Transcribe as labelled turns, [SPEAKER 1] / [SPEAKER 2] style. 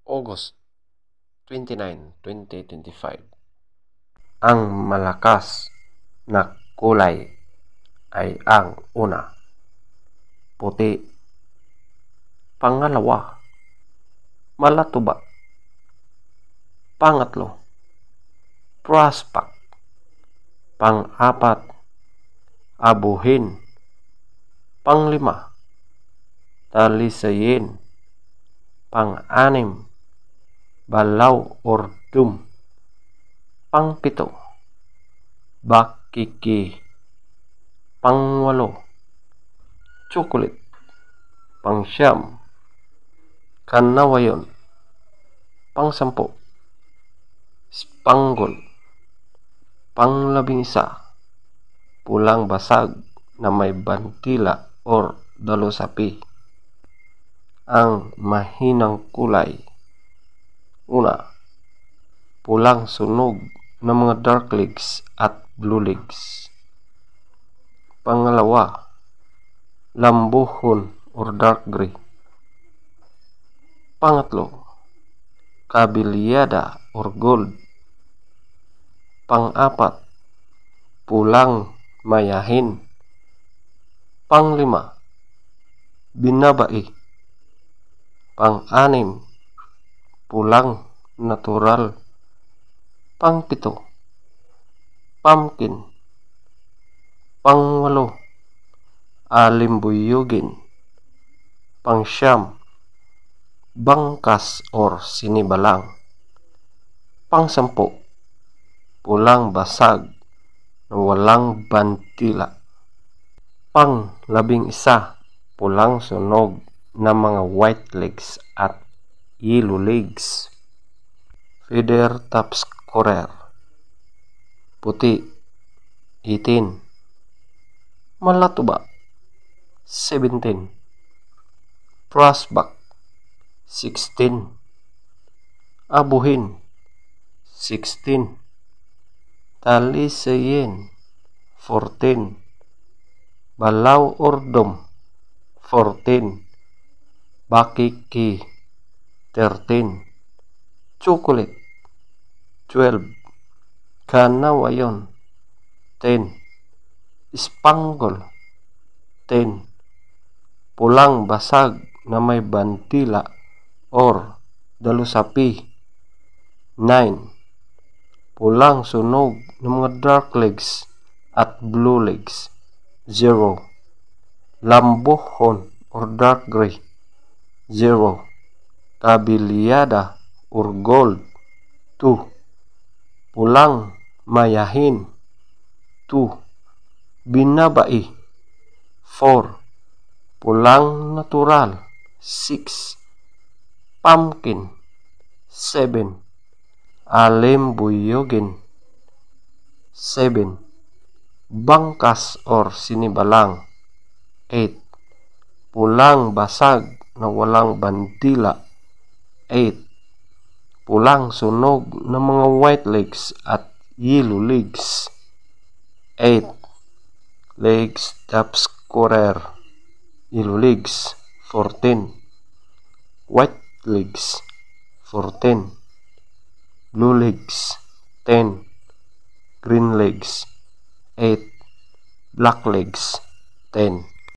[SPEAKER 1] August 29, 2025. Ang malakas na kulay ay ang una, puti. Pangalawa, malatuba. Pangatlo, prospect. Pang-apat, abuhin. Panglima, talisayin. Pang-anim, balaw or dum. Pang-pito, bakiki. Pang-walo, chocolate. Pang-siyam, kanawayon. Pang-sampu, spangle. Pang-labing-isa, pulang basag na may bantila or dalusapi. Ang mahinang kulay. Una, pulang sunog ng mga dark legs at blue legs. Pangalawa, lambuhon or dark gray. Pangatlo, kabilyada or gold. Pang-apat, pulang mayahin. Panglima, binabai. Pang-anim, pulang natural. Pang-pito, pumpkin. Pang-walo, alimbuyugin. Pang-siyam, bangkas or sinibalang. Pang-sampu, pulang basag na walang bantila. Pang-labing-isa, pulang sunog na mga white legs at yellow legs. Feather top scorer. Puti, 18. Malatuba, 17. Prospect, 16. Abuhin, 16. Talisayin, 14. Balaw or dum, 14. Bakiki, 13. Chocolate, 12. Kanawayon, 10. Spangle, 10. Pulang basag na may bantila or dalusapi, 9. Pulang sunog ng mga dark legs at blue legs, 0. Lambuhon or dark gray, 0. Kabilyada or gold, 2. Pulang mayahin, 2. Binabai, 4. Pulang natural, 6. Pumpkin, 7. Alimbuyugin, 7. Bangkas or sinibalang, 8. Pulang basag na walang bantila, 8. Pulang sunog ng mga white legs at yellow legs, 8. Legs top scorer. Yellow legs, 14. White legs, 14. Blue legs, 10. Green legs, 8. Black legs, 10.